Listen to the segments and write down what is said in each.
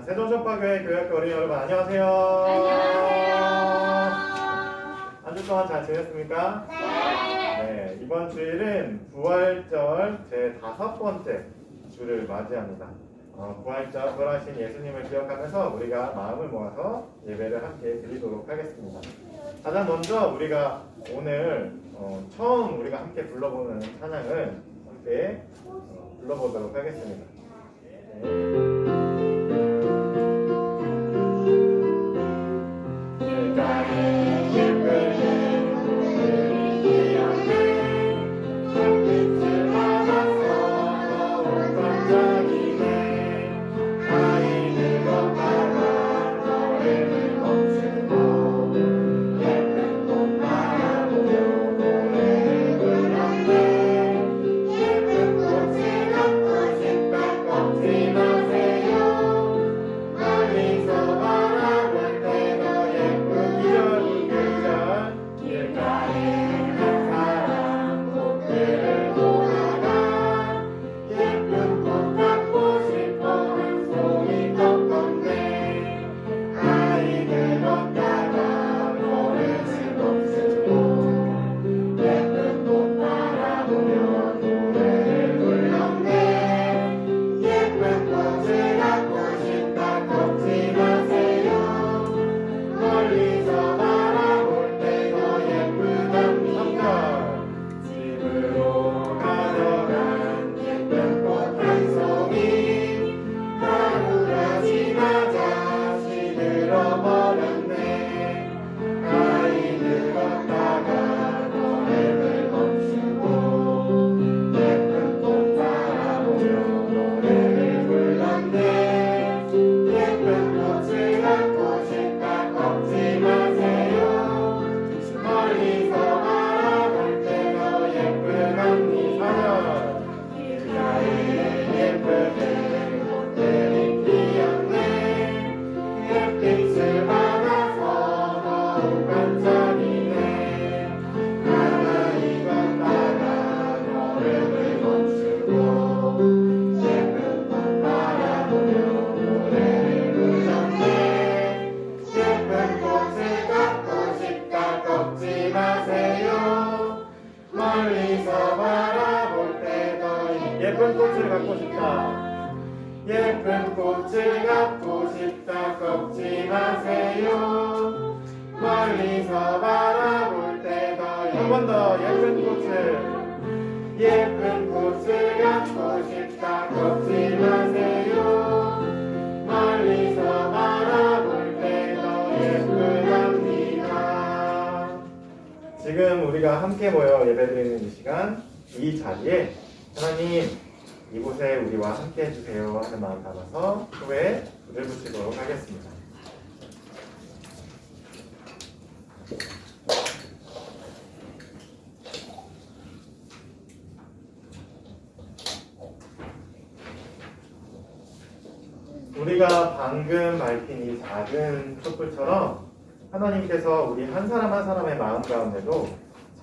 세종초파교회 교회학교 어린이 여러분 안녕하세요. 안녕하세요. 한 주 동안 잘 지냈습니까? 네. 네, 이번 주일은 부활절 제5번째 주를 맞이합니다. 부활절 부활하신 예수님을 기억하면서 우리가 마음을 모아서 예배를 함께 드리도록 하겠습니다. 가장 먼저 우리가 오늘 처음 우리가 함께 불러보는 찬양을 함께 불러보도록 하겠습니다. 네. 예쁜 꽃을 갖고 싶다. 예쁜 꽃을 갖고 싶다. 꺾지 마세요. 멀리서 바라볼 때도 한 번 더 예쁜 꽃을. 예쁜 꽃을 갖고 싶다. 꺾지 마세요. 멀리서 바라볼 때도 예쁘답니다. 지금 우리가 함께 모여 예배드리는 이 시간, 이 자리에 하나님 이곳에 우리와 함께 해주세요 하는 마음 담아서 후에 불을 붙이도록 하겠습니다. 우리가 방금 밝힌 이 작은 촛불처럼 하나님께서 우리 한 사람 한 사람의 마음 가운데도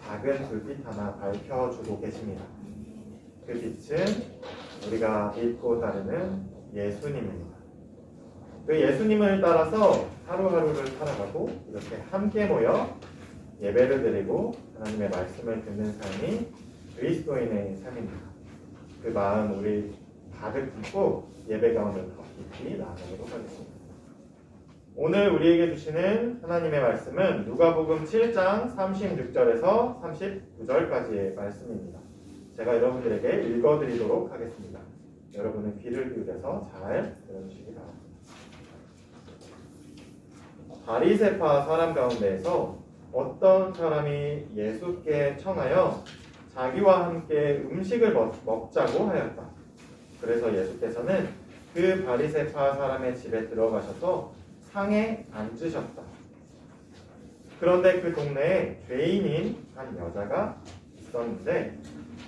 작은 불빛 하나 밝혀주고 계십니다. 그 빛은 우리가 믿고 따르는 예수님입니다. 그 예수님을 따라서 하루하루를 살아가고 이렇게 함께 모여 예배를 드리고 하나님의 말씀을 듣는 삶이 그리스도인의 삶입니다. 그 마음 우리 가득 품고 예배 가운데 더 깊이 나아가도록 하겠습니다. 오늘 우리에게 주시는 하나님의 말씀은 누가복음 7장 36절에서 39절까지의 말씀입니다. 제가 여러분들에게 읽어드리도록 하겠습니다. 여러분은 귀를 기울여서 잘 들어주시기 바랍니다. 바리새파 사람 가운데에서 어떤 사람이 예수께 청하여 자기와 함께 음식을 먹자고 하였다. 그래서 예수께서는 그 바리새파 사람의 집에 들어가셔서 상에 앉으셨다. 그런데 그 동네에 죄인인 한 여자가 있었는데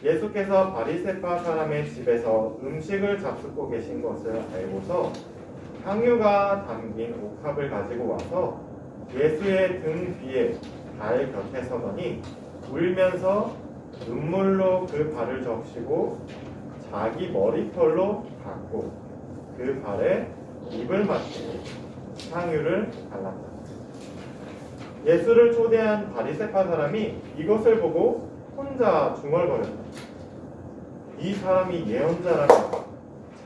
예수께서 바리새파 사람의 집에서 음식을 잡수고 계신 것을 알고서 향유가 담긴 옥합을 가지고 와서 예수의 등 뒤에 발 곁에 서더니 울면서 눈물로 그 발을 적시고 자기 머리털로 닦고 그 발에 입을 맞추고 향유를 발랐다. 예수를 초대한 바리새파 사람이 이것을 보고 혼자 중얼거렸다. 이 사람이 예언자라면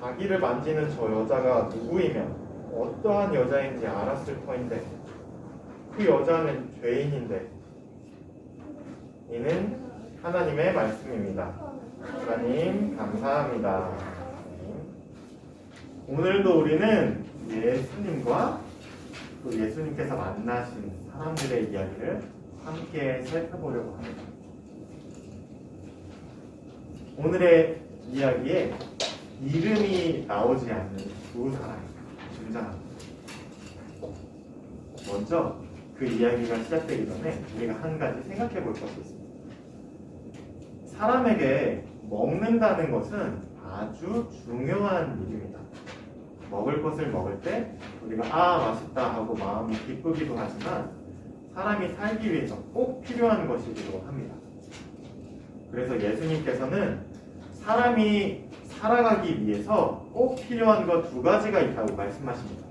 자기를 만지는 저 여자가 누구이면 어떠한 여자인지 알았을 터인데 그 여자는 죄인인데. 이는 하나님의 말씀입니다. 하나님 감사합니다. 오늘도 우리는 예수님과 또 예수님께서 만나신 사람들의 이야기를 함께 살펴보려고 합니다. 오늘의 이야기에 이름이 나오지 않는 두 사람이 등장합니다. 먼저 그 이야기가 시작되기 전에 우리가 한 가지 생각해 볼 것이 있습니다. 사람에게 먹는다는 것은 아주 중요한 일입니다. 먹을 것을 먹을 때 우리가 맛있다 하고 마음이 기쁘기도 하지만 사람이 살기 위해서 꼭 필요한 것이기도 합니다. 그래서 예수님께서는 사람이 살아가기 위해서 꼭 필요한 것 두 가지가 있다고 말씀하십니다.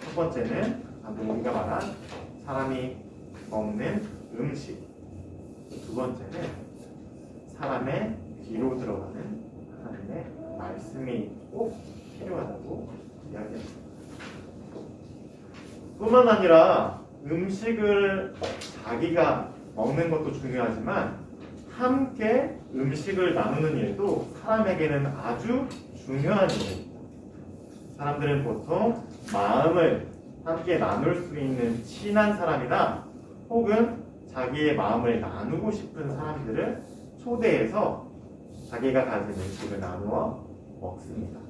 첫 번째는 방금 우리가 말한 사람이 먹는 음식, 두 번째는 사람의 귀로 들어가는 하나님의 말씀이 꼭 필요하다고 이야기했습니다. 뿐만 아니라 음식을 자기가 먹는 것도 중요하지만 함께 음식을 나누는 일도 사람에게는 아주 중요한 일입니다. 사람들은 보통 마음을 함께 나눌 수 있는 친한 사람이나 혹은 자기의 마음을 나누고 싶은 사람들을 초대해서 자기가 가진 음식을 나누어 먹습니다.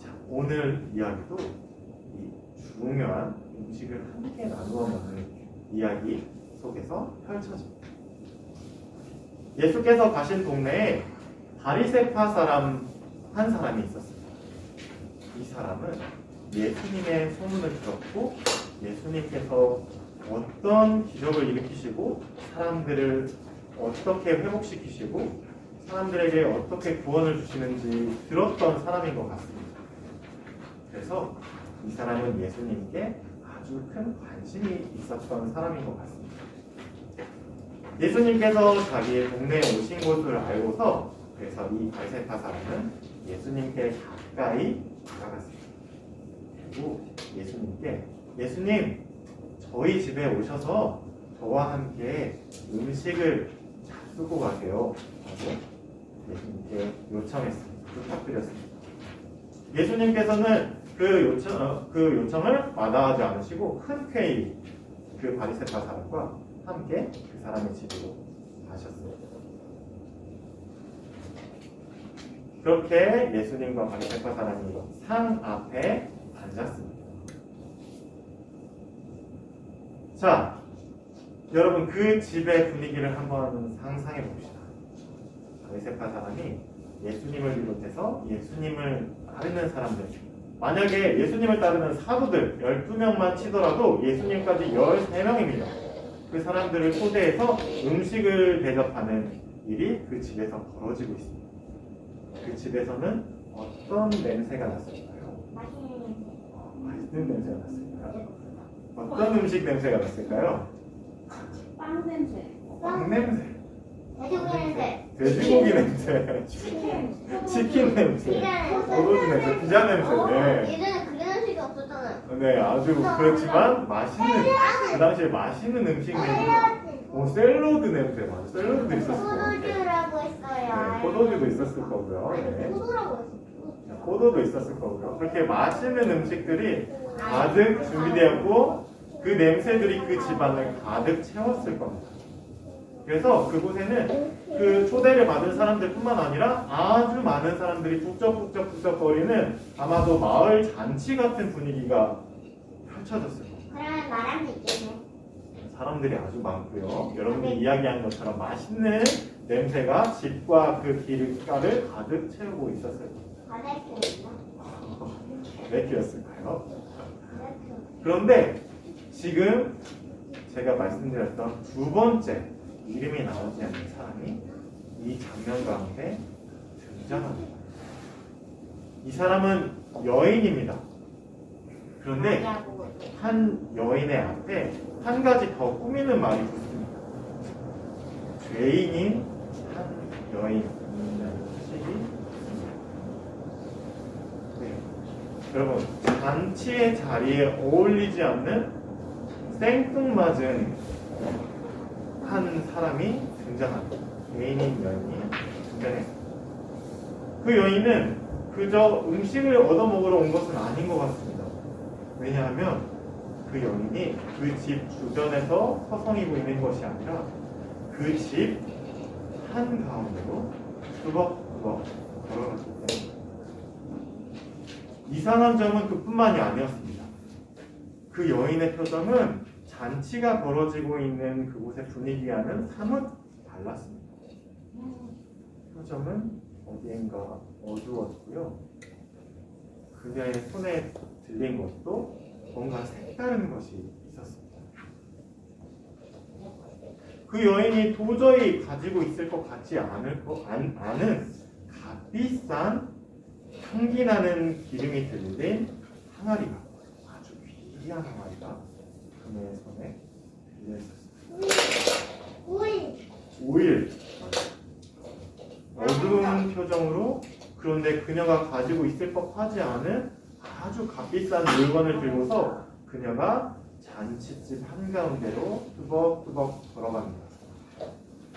자, 오늘 이야기도 이 중요한 음식을 함께 나누어 먹는 이야기 속에서 펼쳐집니다. 예수께서 가신 동네에 바리새파 사람 한 사람이 있었습니다. 이 사람은 예수님의 소문을 들었고 예수님께서 어떤 기적을 일으키시고 사람들을 어떻게 회복시키시고 사람들에게 어떻게 구원을 주시는지 들었던 사람인 것 같습니다. 그래서 이 사람은 예수님께 아주 큰 관심이 있었던 사람인 것 같습니다. 예수님께서 자기의 동네에 오신 것을 알고서 그래서 이 바리새파 사람은 예수님께 가까이 다가갔습니다. 그리고 예수님께 예수님 저희 집에 오셔서 저와 함께 음식을 잡수고 가세요 라고 예수님께 요청했습니다. 부탁드렸습니다. 예수님께서는 그 요청을 마다하지 않으시고 흔쾌히 그 바리새파 사람과 함께 그 사람의 집으로 가셨습니다. 그렇게 예수님과 바리새파 사람이 상 앞에 앉았습니다. 자, 여러분 그 집의 분위기를 한번 상상해 봅시다. 바리새파 사람이 예수님을 비롯해서 예수님을 따르는 사람들, 만약에 예수님을 따르는 사도들 12명만 치더라도 예수님까지 13명입니다. 그 사람들을 초대해서 음식을 대접하는 일이 그 집에서 벌어지고 있습니다. 그 집에서는 어떤 냄새가 났을까요? 맛있는 냄새가 났을까요? 어떤 음식 냄새가 났을까요? 빵 냄새. 빵 냄새, 돼지고기 냄새. 돼지고기 냄새, 치킨 냄새, 포도주 냄새, 피자 냄새. 네. 예전에 그런 음식이 없었잖아요. 네, 아주 그렇지만 맛있는 그 당시에 맛있는 음식 메뉴. 샐러드 냄새 맞아. 샐러드도 있었을 거예요. 포도주라고 했어요. 네, 포도주도 있었을 거고요. 네. 포도라고 했어요. 포도도 있었을 거고요. 그렇게 맛있는 음식들이 가득 준비되었고 그 냄새들이 그 집안을 가득 채웠을 겁니다. 그래서 그곳에는 그 초대를 받은 사람들뿐만 아니라 아주 많은 사람들이 북적북적 거리는 아마도 마을 잔치 같은 분위기가 펼쳐졌을 겁니다. 그러면 말하면 있겠네. 사람들이 아주 많고요. 여러분이 이야기한 것처럼 맛있는 냄새가 집과 그 길가를 가득 채우고 있었을 겁니다. 바베큐. 몇 킬였을까요? 그런데 지금 제가 말씀드렸던 두 번째 이름이 나오지 않는 사람이 이 장면 가운데 등장합니다. 이 사람은 여인입니다. 그런데 한 여인의 앞에 한 가지 더 꾸미는 말이 붙습니다. 죄인인 한 여인이라는 식이 있습니다. 네. 여러분, 잔치의 자리에 어울리지 않는 생뚱맞은 한 사람이 등장합니다. 죄인인 여인이 등장했습니다. 그 여인은 그저 음식을 얻어먹으러 온 것은 아닌 것 같습니다. 왜냐하면 그 여인이 그 집 주변에서 서성이고 있는 것이 아니라 그 집 한가운데로 꾸벅꾸벅 걸어갔기 때문입니다. 이상한 점은 그뿐만이 아니었습니다. 그 여인의 표정은 잔치가 벌어지고 있는 그곳의 분위기와는 사뭇 달랐습니다. 표정은 어디엔가 어두웠고요. 그녀의 손에 들린 것도 뭔가 색다른 것이 있었습니다. 그 여인이 도저히 가지고 있을 것 같지 않은 값비싼 향기나는 기름이 들린 항아리가, 아주 귀한 항아리가 그녀의 손에 들려 있었습니다. 오일. 어두운 표정으로, 그런데 그녀가 가지고 있을 법하지 않은 아주 값비싼 물건을 들고서 그녀가 잔치집 한가운데로 뚜벅뚜벅 걸어갑니다.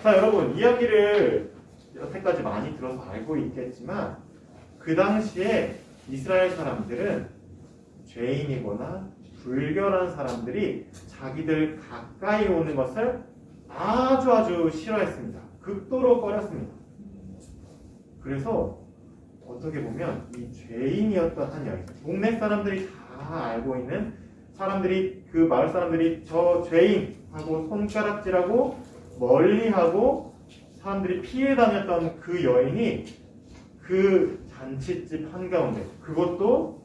자, 여러분, 이야기를 여태까지 많이 들어서 알고 있겠지만 그 당시에 이스라엘 사람들은 죄인이거나 불결한 사람들이 자기들 가까이 오는 것을 아주 싫어했습니다. 극도로 꺼렸습니다. 그래서 어떻게 보면 이 죄인이었던 한 여인, 동네 사람들이 다 알고 있는 사람들이, 그 마을 사람들이 저 죄인하고 손가락질하고 멀리하고 사람들이 피해 다녔던 그 여인이 그 잔치집 한가운데, 그것도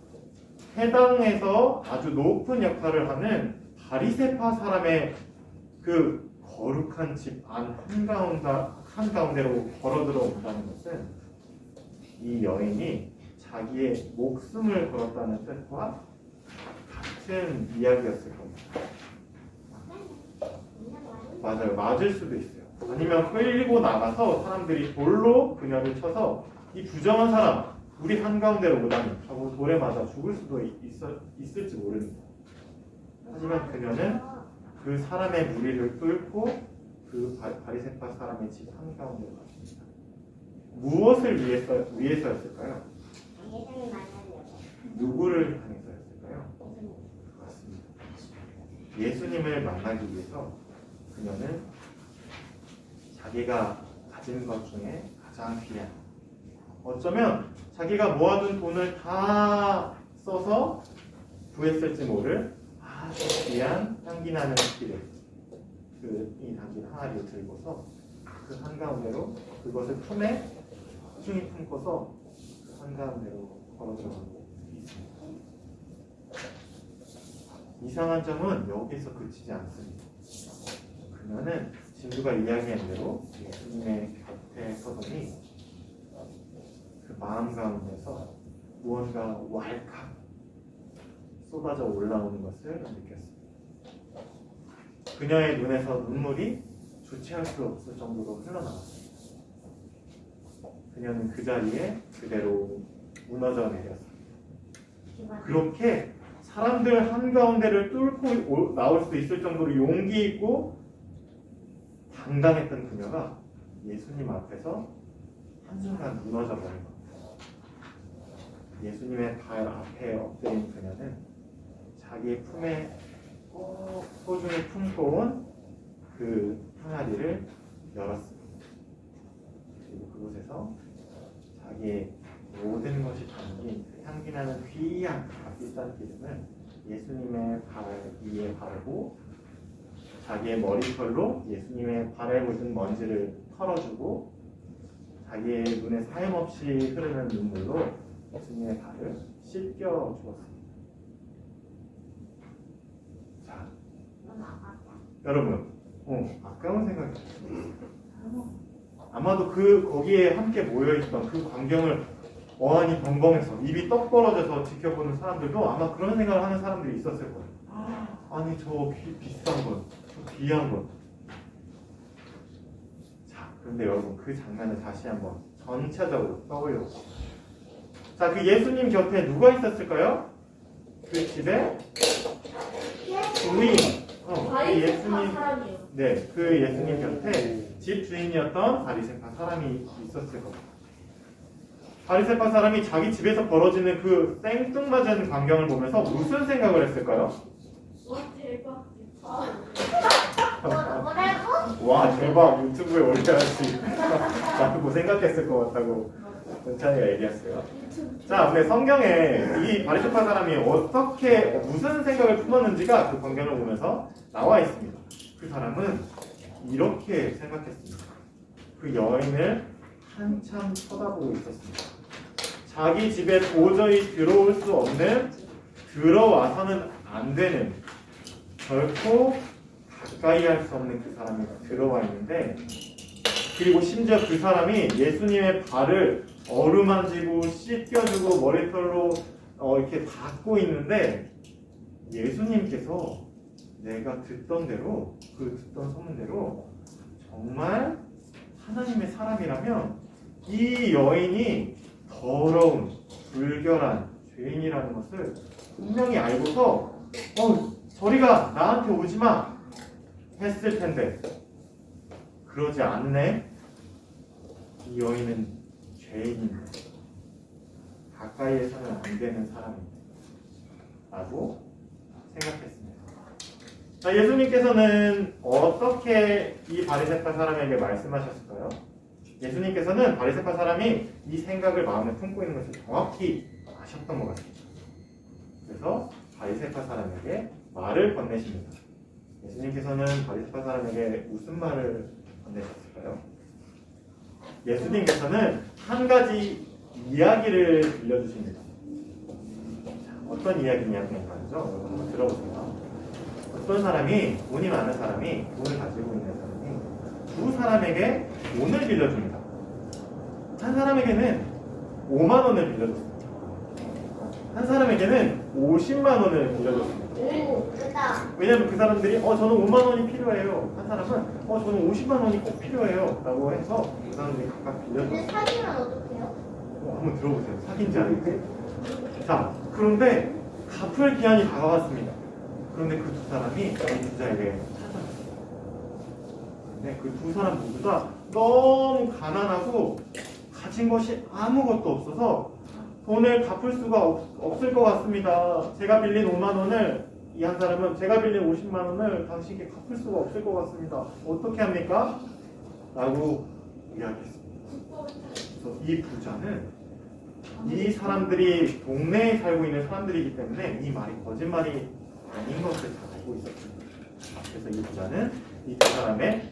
해당에서 아주 높은 역할을 하는 바리새파 사람의 그 거룩한 집 안 한가운데로 걸어 들어온다는 것은 이 여인이 자기의 목숨을 걸었다는 뜻과 같은 이야기였을 겁니다. 맞아요. 맞을 수도 있어요. 아니면 끌고 나가서 사람들이 돌로 그녀를 쳐서 이 부정한 사람, 우리 한가운데로 오다니 하고 돌에 맞아 죽을 수도 있을지 모릅니다. 하지만 그녀는 그 사람의 무리를 뚫고 그 바리새파 사람의 집 한가운데로 갔습니다. 무엇을 위해서였을까요? 누구를 향해서였을까요? 맞습니다. 예수님을 만나기 위해서 그녀는 자기가 가진 것 중에 가장 귀한, 어쩌면 자기가 모아둔 돈을 다 써서 구했을지 모를 아주 귀한 향기나는 기름, 이 담긴 항아리를 들고서 그 한가운데로, 그것을 품에 소중히 품고서 그 한가운데로 걸어 들어가고 있습니다. 이상한 점은 여기서 그치지 않습니다. 그녀는 진두가 이야기한 대로 예수님의 곁에 서더니 그 마음 가운데서 무언가 왈칵 쏟아져 올라오는 것을 느꼈습니다. 그녀의 눈에서 눈물이 주체할 수 없을 정도로 흘러나왔습니다. 그녀는 그 자리에 그대로 무너져 내렸습니다. 그렇게 사람들 한가운데를 뚫고 나올 수 있을 정도로 용기 있고 당당했던 그녀가 예수님 앞에서 한순간 무너져 버린 겁니다. 예수님의 발 앞에 엎드린 그녀는 자기의 품에 꼭 소중히 품고 온 그 항아리를 열었습니다. 그리고 그곳에서 자기의 모든 것이 담긴 그 향기나는 귀한 값비싼 기름을 예수님의 발 위에 바르고 자기의 머리털로 예수님의 발에 묻은 먼지를 털어주고 자기의 눈에 사염없이 흐르는 눈물로 예수님의 발을 씻겨 주었습니다. 자, 여러분, 아까운 생각이 들었습니다. 아마도 거기에 함께 모여있던 그 광경을 어안이 벙벙해서 입이 떡 벌어져서 지켜보는 사람들도 아마 그런 생각을 하는 사람들이 있었을 거예요. 아니 저 비싼 것, 저 귀한 것. 자, 그런데 여러분 그 장면을 다시 한번 전체적으로 떠올려보세요. 자, 그 예수님 곁에 누가 있었을까요? 그 집에 주인. 그 예수님, 사람이에요. 네, 그 예수님 곁에 집 주인이었던 바리새파 사람이 있었을 겁니다. 바리새파 사람이 자기 집에서 벌어지는 그 생뚱맞은 광경을 보면서 무슨 생각을 했을까요? 와 대박. 뭐라고? 와 대박, 유튜브에 올려야지. 나도 뭐 생각했을 것 같다고 은찬이가 얘기했어요. 자, 근데 성경에 이 바리새파 사람이 어떻게 무슨 생각을 품었는지가 그 광경을 보면서 나와 있습니다. 그 사람은 이렇게 생각했습니다. 그 여인을 한참 쳐다보고 있었습니다. 자기 집에 도저히 들어올 수 없는, 들어와서는 안 되는, 결코 가까이 할 수 없는 그 사람이 들어와 있는데, 그리고 심지어 그 사람이 예수님의 발을 어루만지고 씻겨주고 머리털로 이렇게 닦고 있는데, 예수님께서 내가 듣던 대로, 그 듣던 소문대로 정말 하나님의 사람이라면 이 여인이 더러운 불결한 죄인이라는 것을 분명히 알고서 저리가 나한테 오지마 했을 텐데, 그러지 않네. 이 여인은 죄인인데, 가까이에서는 안 되는 사람인데 라고 생각했습니다. 자, 예수님께서는 어떻게 이 바리새파 사람에게 말씀하셨을까요? 예수님께서는 바리새파 사람이 이 생각을 마음에 품고 있는 것을 정확히 아셨던 것 같습니다. 그래서 바리새파 사람에게 말을 건네십니다. 예수님께서는 바리새파 사람에게 무슨 말을 건네셨을까요? 예수님께서는 한 가지 이야기를 들려주십니다. 자, 어떤 이야기냐면 말이죠. 여러분 한번 들어보세요. 어떤 사람이, 돈이 많은 사람이, 돈을 가지고 있는 사람이 두 사람에게 돈을 빌려줍니다. 한 사람에게는 5만 원을 빌려줬습니다. 한 사람에게는 50만 원을 빌려줬습니다. 오, 크다. 왜냐면 그 사람들이 저는 5만 원이 필요해요. 한 사람은 저는 50만 원이 꼭 필요해요 라고 해서 그 사람들이 각각 근데 빌려줬습니다. 사귀면 어떡해요? 한번 들어보세요. 사귄지 아닌지. 자, 그런데 갚을 기한이 다가왔습니다. 그런데 그 두 사람이 이 부자에게 찾아갔어요. 근데 그 두 사람 모두 다 너무 가난하고 가진 것이 아무것도 없어서 돈을 갚을 수가 없을 것 같습니다. 제가 빌린 5만 원을, 이 한 사람은 제가 빌린 50만 원을 당신께 갚을 수가 없을 것 같습니다. 어떻게 합니까? 라고 이야기했습니다. 그래서 이 부자는 이 사람들이 동네에 살고 있는 사람들이기 때문에 이 말이 거짓말이 아닌 것을 잘 알고 있었습니다. 그래서 이 부자는 이 두 사람의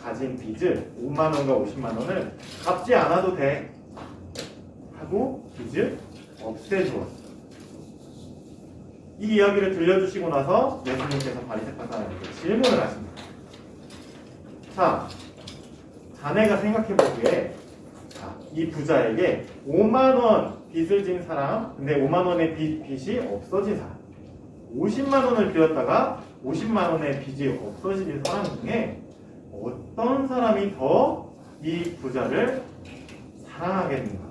가진 빚을 5만 원과 50만 원을 갚지 않아도 돼 하고 빚을 없애주었어요. 이 이야기를 들려주시고 나서 예수님께서 바리새파 사람에게 질문을 하십니다. 자, 자네가 생각해보기에 이 부자에게 5만 원 빚을 진 사람, 근데 5만 원의 빚이 없어진 사람, 50만 원을 빌렸다가 50만 원의 빚이 없어진 사람 중에 어떤 사람이 더 이 부자를 사랑하겠는가,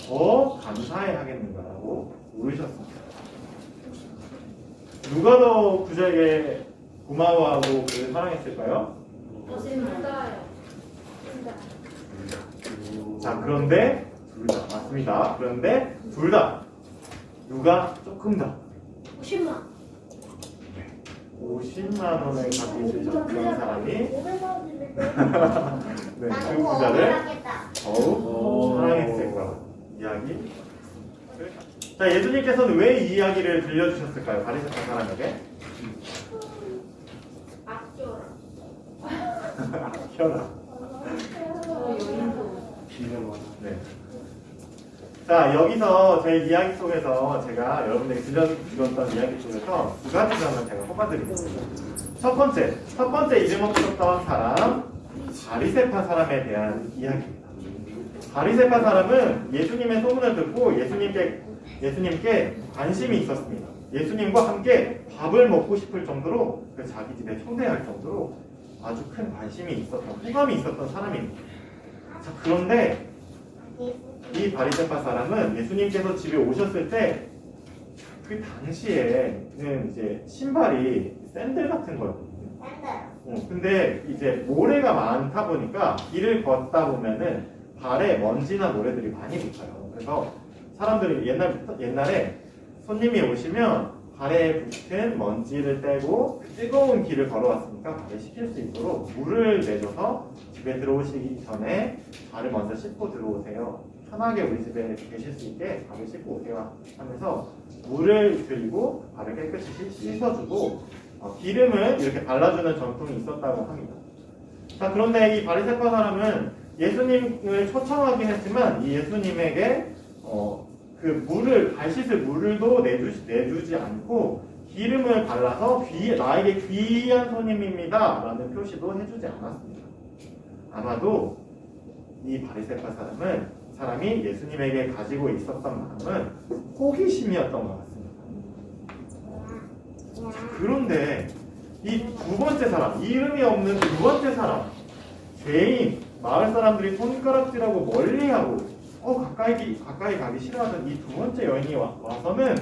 더 감사해 하겠는가라고 물으셨습니다. 누가 더 부자에게 고마워하고 그를 사랑했을까요? 거짓말요. 자, 그런데 둘 다 맞습니다. 그런데 둘 다 누가 조금 더 50만. 50만 원을 갚으실 졌던 사람이 500만 원인데. 네, 그 나도 부자를 억울하겠다. 더욱 사랑했을까 이야기. 자, 예수님께서는 왜 이 이야기를 들려주셨을까요? 바리새파 사람에게. 아껴라. 아껴라. 여인도. 네. 자, 여기서 제 이야기 속에서 제가 여러분들이 들려주었던 이야기 속에서 두 가지 점을 제가 뽑아드리겠습니다. 첫 번째 이름 없었던 사람, 바리새파 사람에 대한 이야기입니다. 바리새파 사람은 예수님의 소문을 듣고 예수님께 관심이 있었습니다. 예수님과 함께 밥을 먹고 싶을 정도로 자기 집에 초대할 정도로 아주 큰 관심이 있었던, 호감이 있었던 사람입니다. 자, 그런데 이 바리새파 사람은 예수님께서 집에 오셨을 때 그 당시에는 이제 신발이 샌들 같은 거였거든요. 근데 이제 모래가 많다 보니까 길을 걷다 보면은 발에 먼지나 모래들이 많이 붙어요. 그래서 사람들이 옛날에 손님이 오시면 발에 붙은 먼지를 떼고 뜨거운 길을 걸어왔으니까 발에 식힐 수 있도록 물을 내줘서 집에 들어오시기 전에 발을 먼저 씻고 들어오세요. 편하게 우리 집에 계실 수 있게 발을 씻고 오세요 하면서 물을 드리고 발을 깨끗이 씻어주고 기름을 이렇게 발라주는 전통이 있었다고 합니다. 자, 그런데 이 바리새파 사람은 예수님을 초청하긴 했지만 이 예수님에게 그 물을 발 씻을 물도 내주지 않고 기름을 발라서 나에게 귀한 손님입니다 라는 표시도 해주지 않았습니다. 아마도 이 바리새파 사람이 예수님에게 가지고 있었던 마음은 호기심이었던 것 같습니다. 자, 그런데 이 두 번째 사람, 이름이 없는 두 번째 사람, 죄인, 마을 사람들이 손가락질하고 멀리하고 가까이 가기 싫어하던 이 두 번째 여인이 와서는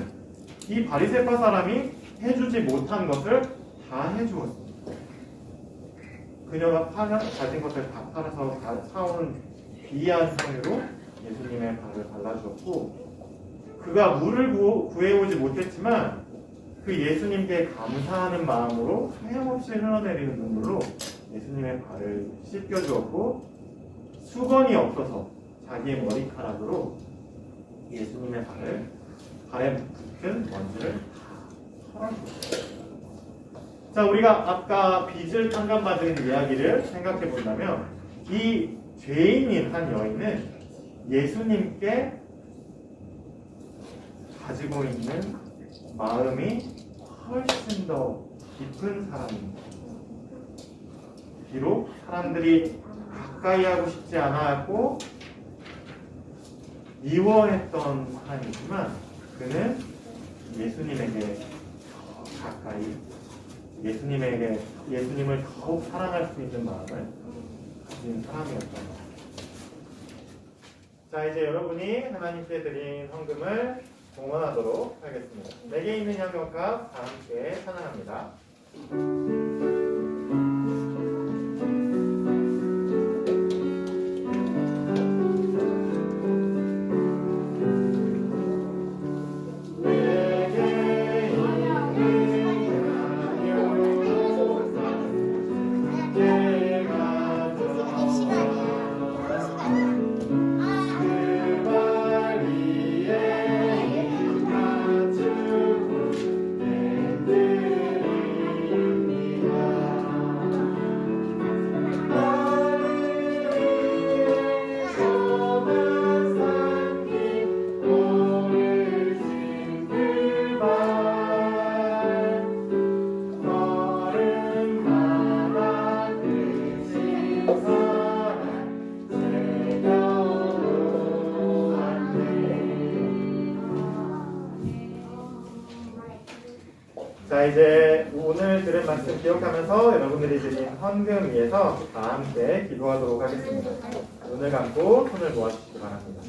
이 바리새파 사람이 해주지 못한 것을 다 해주었습니다. 그녀가 가진 것을 다 팔아서 사온 귀한 상유로 예수님의 발을 발라주었고, 그가 물을 구해오지 못했지만 그 예수님께 감사하는 마음으로 하염없이 흘러내리는 눈물로 예수님의 발을 씻겨주었고, 수건이 없어서 자기의 머리카락으로 예수님의 발에 붙은 먼지를 다 털어주었어요. 자, 우리가 아까 빚을 탕감받은 이야기를 생각해 본다면 이 죄인인 한 여인은 예수님께 가지고 있는 마음이 훨씬 더 깊은 사람입니다. 비록 사람들이 가까이 하고 싶지 않았고 미워했던 사람이지만 그는 예수님에게 더 가까이, 예수님을 더욱 사랑할 수 있는 마음을 가진 사람이었던 것. 자, 이제 여러분이 하나님께 드린 헌금을 봉헌하도록 하겠습니다. 내게 있는 양육값 다 함께 찬양합니다. 자, 이제 오늘 들은 말씀 기억하면서 여러분들이 드린 헌금 위해서 다 함께 기도하도록 하겠습니다. 눈을 감고 손을 모아주시기 바랍니다.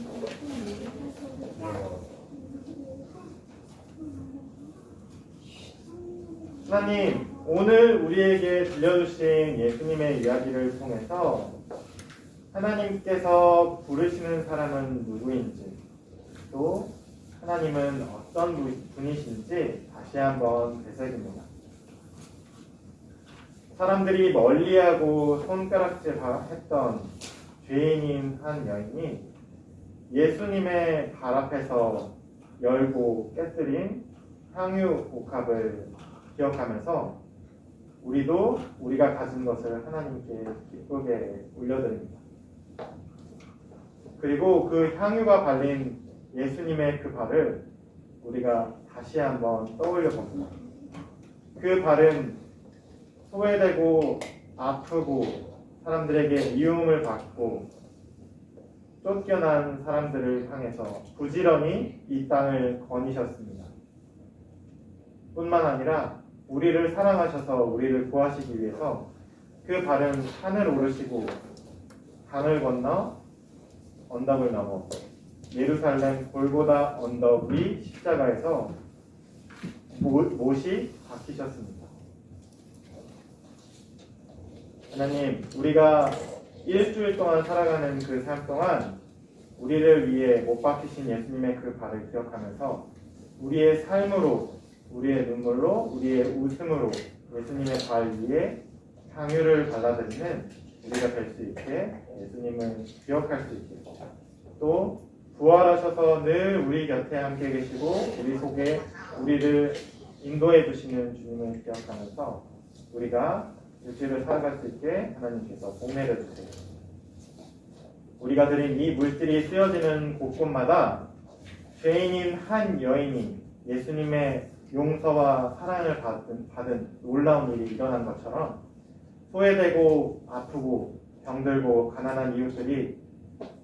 하나님, 오늘 우리에게 들려주신 예수님의 이야기를 통해서 하나님께서 부르시는 사람은 누구인지, 또 하나님은 어떤 분이신지 다시 한번 되새깁니다. 사람들이 멀리하고 손가락질 했던 죄인인 한 여인이 예수님의 발 앞에서 열고 깨뜨린 향유 옥합을 기억하면서 우리도 우리가 가진 것을 하나님께 기쁘게 올려드립니다. 그리고 그 향유가 발린 예수님의 그 발을 우리가 다시 한번 떠올려 봅니다. 그 발은 소외되고 아프고 사람들에게 미움을 받고 쫓겨난 사람들을 향해서 부지런히 이 땅을 거니셨습니다. 뿐만 아니라 우리를 사랑하셔서 우리를 구하시기 위해서 그 발은 산을 오르시고 강을 건너 언덕을 넘어 예루살렘 골고다 언덕 위 십자가에서 못이 박히셨습니다. 하나님, 우리가 일주일 동안 살아가는 그 삶 동안 우리를 위해 못 박히신 예수님의 그 발을 기억하면서 우리의 삶으로, 우리의 눈물로, 우리의 웃음으로 예수님의 발 위에 향유를 발라드리는 우리가 될 수 있게 예수님을 기억할 수 있게 또 부활하셔서 늘 우리 곁에 함께 계시고 우리 속에 우리를 인도해 주시는 주님을 기억하면서 우리가 일주일을 살아갈 수 있게 하나님께서 복 내려주세요. 우리가 드린 이 물질이 쓰여지는 곳곳마다 죄인인 한 여인이 예수님의 용서와 사랑을 받은 놀라운 일이 일어난 것처럼 소외되고 아프고 병들고 가난한 이웃들이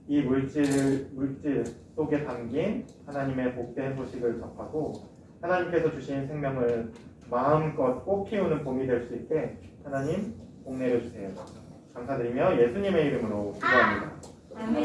이 물질 속에 담긴 하나님의 복된 소식을 접하고 하나님께서 주신 생명을 마음껏 꽃 피우는 봄이 될 수 있게 하나님 복 내려주세요. 감사드리며 예수님의 이름으로 기도합니다. 아멘.